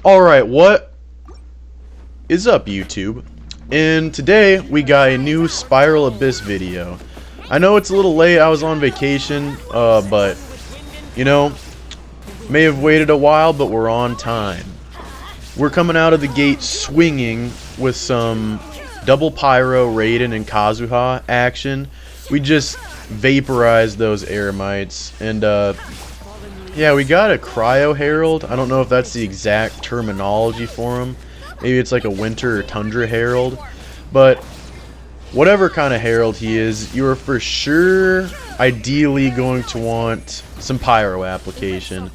Alright, what is up, YouTube? And today we got a new Spiral Abyss video. I know it's a little late, I was on vacation, but, you know, may have waited a while, but we're on time. We're coming out of the gate swinging with some double pyro, Raiden, and Kazuha action. We just vaporized those Eremites, and, yeah, we got a Cryo Herald. I don't know if that's the exact terminology for him. Maybe it's like a Winter or Tundra Herald. But whatever kind of Herald he is, you are for sure ideally going to want some Pyro application,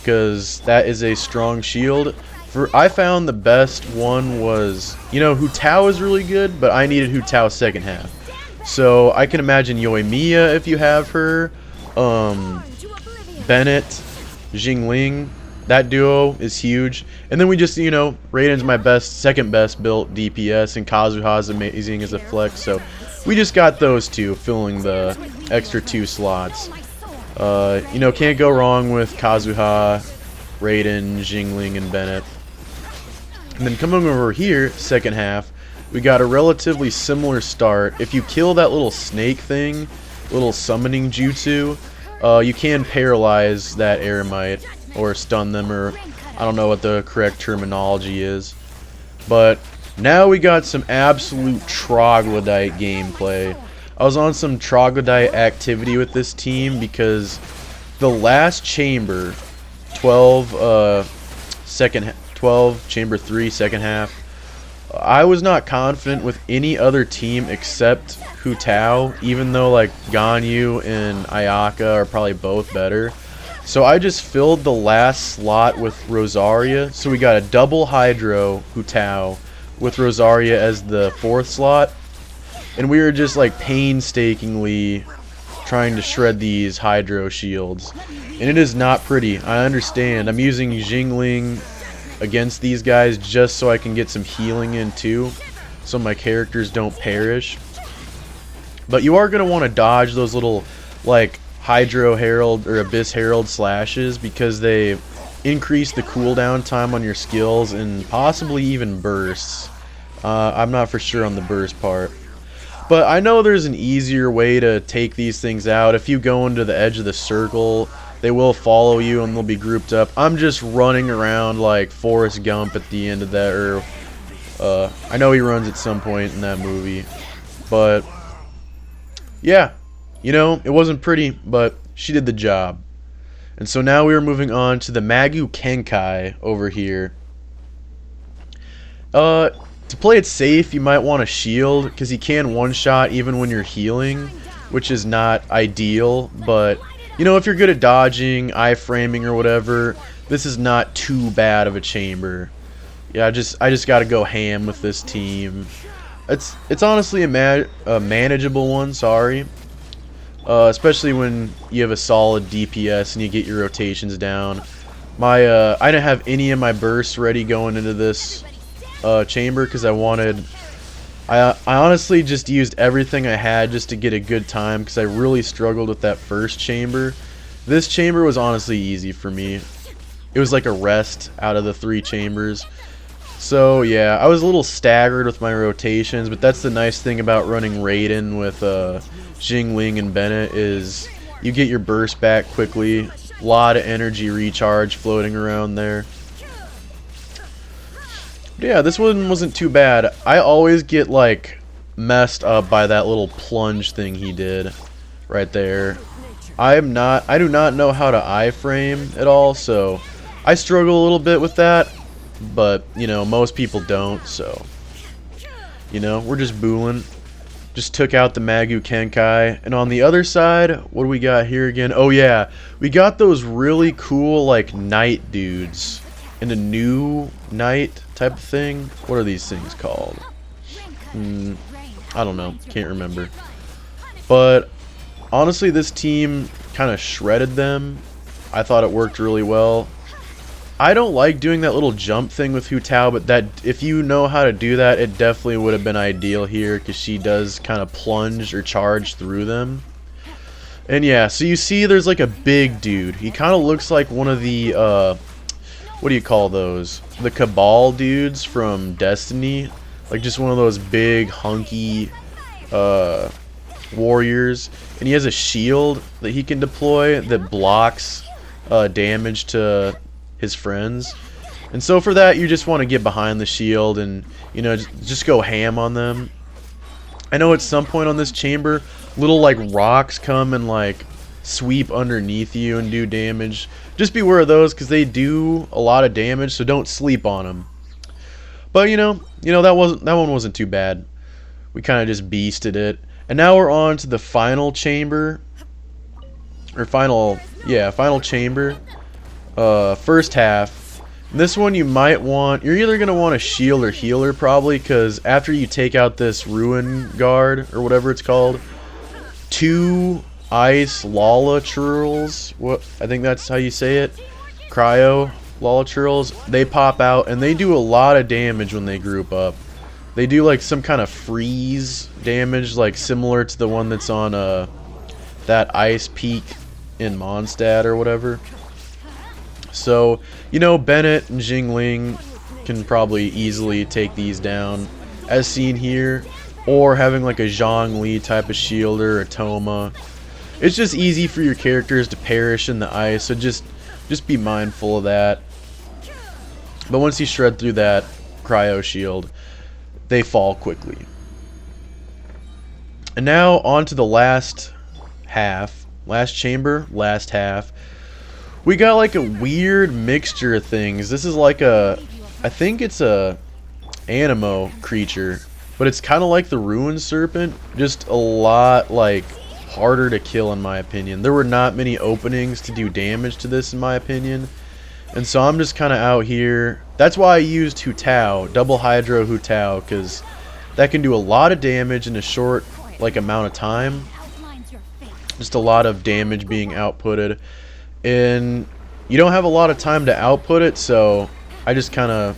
because that is a strong shield. I found the best one was, you know, Hu Tao is really good, but I needed Hu Tao second half. So I can imagine Yoimiya if you have her. Bennett, Jingling, that duo is huge. And then we just, you know, Raiden's my second best built DPS, and Kazuha's amazing as a flex. So we just got those two filling the extra 2 slots. You know, can't go wrong with Kazuha, Raiden, Jingling, and Bennett. And then coming over here, second half, we got a relatively similar start. If you kill that little snake thing, little summoning jutsu, you can paralyze that Eremite or stun them, or I don't know what the correct terminology is. But now we got some absolute troglodyte gameplay. I was on some troglodyte activity with this team because the last chamber, 12 chamber 3 second half, I was not confident with any other team except Hu Tao, even though like Ganyu and Ayaka are probably both better. So I just filled the last slot with Rosaria, so we got a double Hydro Hu Tao with Rosaria as the 4th slot, and we were just like painstakingly trying to shred these Hydro shields, and it is not pretty. I understand. I'm using Jingling against these guys just so I can get some healing in too, so my characters don't perish. But you are going to want to dodge those little like Hydro Herald or Abyss Herald slashes, because they increase the cooldown time on your skills and possibly even bursts. I'm not for sure on the burst part, but I know there's an easier way to take these things out. If you go into the edge of the circle, they will follow you and they'll be grouped up. I'm just running around like Forrest Gump at the end of that, or I know he runs at some point in that movie. But yeah, you know, it wasn't pretty, but she did the job. And so now we are moving on to the Magu Kenkai over here. To play it safe, you might want a shield, because he can one-shot even when you're healing, which is not ideal, but you know, if you're good at dodging, iframing, or whatever, this is not too bad of a chamber. Yeah, I just got to go ham with this team. It's honestly a manageable one. Sorry, especially when you have a solid DPS and you get your rotations down. I didn't have any of my bursts ready going into this chamber because I honestly just used everything I had just to get a good time, because I really struggled with that first chamber. This chamber was honestly easy for me. It was like a rest out of the 3 chambers. So yeah, I was a little staggered with my rotations, but that's the nice thing about running Raiden with Jingling and Bennett, is you get your burst back quickly. A lot of energy recharge floating around there. Yeah, this one wasn't too bad. I always get like messed up by that little plunge thing he did right there. I do not know how to iframe at all, so I struggle a little bit with that, but you know, most people don't, so you know, we're just booling. Just took out the Magu Kenkai. And on the other side, what do we got here again? Oh yeah, we got those really cool like knight dudes in a new knight type of thing. What are these things called? I don't know, can't remember. But honestly, this team kind of shredded them. I thought it worked really well. I don't like doing that little jump thing with Hu Tao, but that, if you know how to do that, it definitely would have been ideal here, because she does kind of plunge or charge through them. And yeah, so you see there's like a big dude. He kind of looks like one of the what do you call those? The Cabal dudes from Destiny. Like just one of those big, hunky warriors. And he has a shield that he can deploy that blocks damage to his friends. And so for that, you just want to get behind the shield and, you know, just go ham on them. I know at some point on this chamber, little like rocks come and like sweep underneath you and do damage. Just beware of those because they do a lot of damage, so don't sleep on them. But you know that one wasn't too bad. We kind of just beasted it. And now we're on to the final chamber. Or final chamber. First half. This one you might want, you're either going to want a shield or healer probably, because after you take out this ruin guard, or whatever it's called, 2 ice Lala churls, I think that's how you say it, cryo Lala churls, they pop out and they do a lot of damage when they group up. They do like some kind of freeze damage, like similar to the one that's on that ice peak in Mondstadt or whatever. So, you know, Bennett and Jingling can probably easily take these down, as seen here, or having like a Zhongli type of shielder, a Toma. It's just easy for your characters to perish in the ice, so just be mindful of that. But once you shred through that cryo shield, they fall quickly. And now on to the last half, last chamber, last half. We got like a weird mixture of things. This is like I think it's a Animo creature, but it's kind of like the Ruin Serpent, just a lot like harder to kill in my opinion. There were not many openings to do damage to this in my opinion, and so I'm just kind of out here. That's why I used Hu Tao, double Hydro Hu Tao, because that can do a lot of damage in a short like amount of time. Just a lot of damage being outputted. And you don't have a lot of time to output it, so I just kind of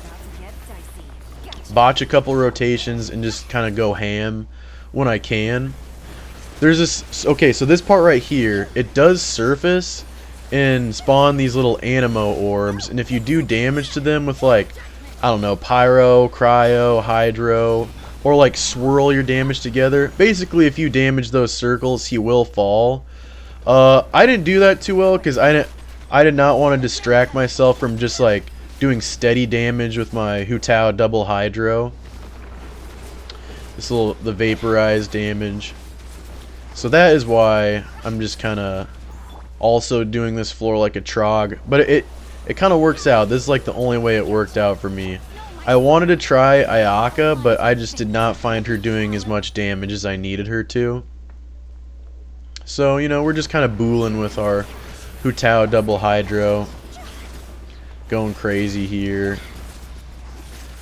botch a couple rotations and just kind of go ham when I can. There's this, okay, so this part right here, it does surface and spawn these little Animo orbs, and if you do damage to them with like, I don't know, Pyro, Cryo, Hydro, or like swirl your damage together, basically if you damage those circles, he will fall. I didn't do that too well because I did not want to distract myself from just like doing steady damage with my Hu Tao double Hydro. The vaporized damage. So that is why I'm just kind of also doing this floor like a Trog. But it kind of works out. This is like the only way it worked out for me. I wanted to try Ayaka, but I just did not find her doing as much damage as I needed her to. So, you know, we're just kind of booling with our Hu Tao double Hydro. Going crazy here.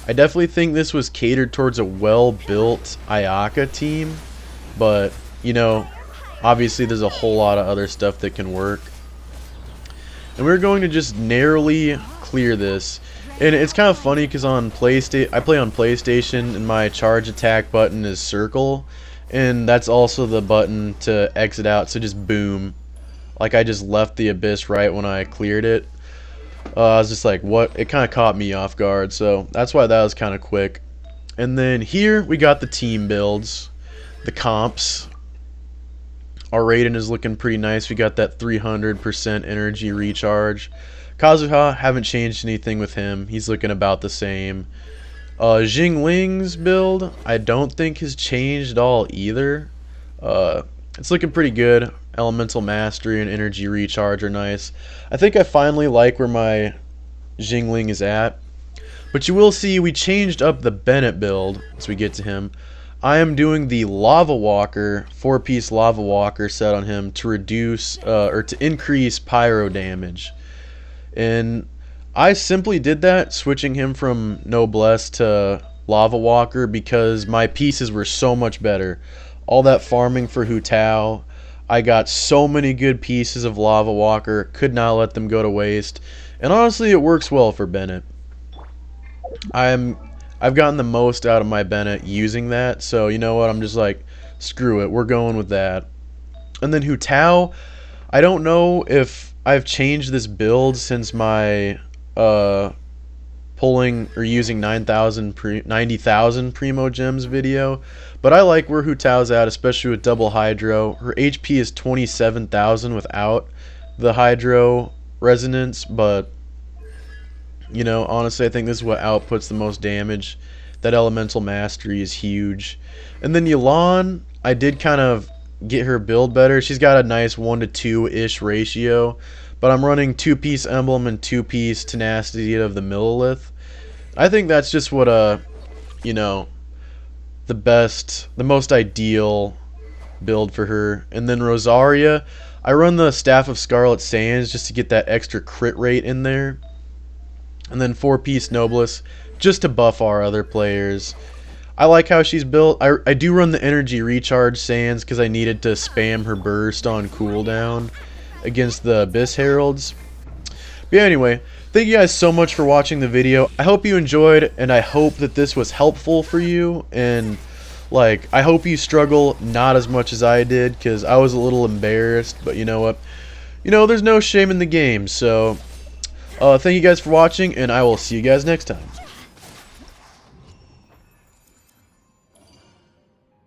I definitely think this was catered towards a well-built Ayaka team. But, you know, obviously there's a whole lot of other stuff that can work. And we're going to just narrowly clear this. And it's kind of funny because on PlayStation, I play on PlayStation and my charge attack button is circle. And that's also the button to exit out, so just boom. Like I just left the abyss right when I cleared it. I was just like, what? It kind of caught me off guard, so that's why that was kind of quick. And then here we got the team builds, the comps. Our Raiden is looking pretty nice. We got that 300% energy recharge. Kazuha, haven't changed anything with him. He's looking about the same. Jingling's build, I don't think has changed at all either. It's looking pretty good. Elemental Mastery and Energy Recharge are nice. I think I finally like where my Jingling is at. But you will see we changed up the Bennett build as we get to him. I am doing the Lava Walker, 4-piece Lava Walker set on him to reduce, or to increase Pyro damage. And I simply did that, switching him from Noblesse to Lava Walker because my pieces were so much better. All that farming for Hu Tao, I got so many good pieces of Lava Walker, could not let them go to waste. And honestly, it works well for Bennett. I've gotten the most out of my Bennett using that, so you know what, I'm just like, screw it, we're going with that. And then Hu Tao, I don't know if I've changed this build since my pulling or using 90,000 Primo Gems video, but I like where Hu Tao's at, especially with double Hydro. Her HP is 27,000 without the Hydro Resonance, but you know, honestly, I think this is what outputs the most damage. That Elemental Mastery is huge. And then Yelan, I did kind of get her build better. She's got a nice 1-to-2-ish ratio, but I'm running 2-piece Emblem and 2-piece Tenacity of the Millilith. I think that's just what you know, the most ideal build for her. And then Rosaria, I run the Staff of Scarlet Sands just to get that extra crit rate in there. And then 4-piece Noblesse just to buff our other players. I like how she's built. I do run the Energy Recharge Sands because I needed to spam her burst on cooldown against the Abyss Heralds. But yeah, anyway, thank you guys so much for watching the video. I hope you enjoyed, and I hope that this was helpful for you. And like, I hope you struggle not as much as I did, because I was a little embarrassed. But you know what? You know, there's no shame in the game. So thank you guys for watching, and I will see you guys next time.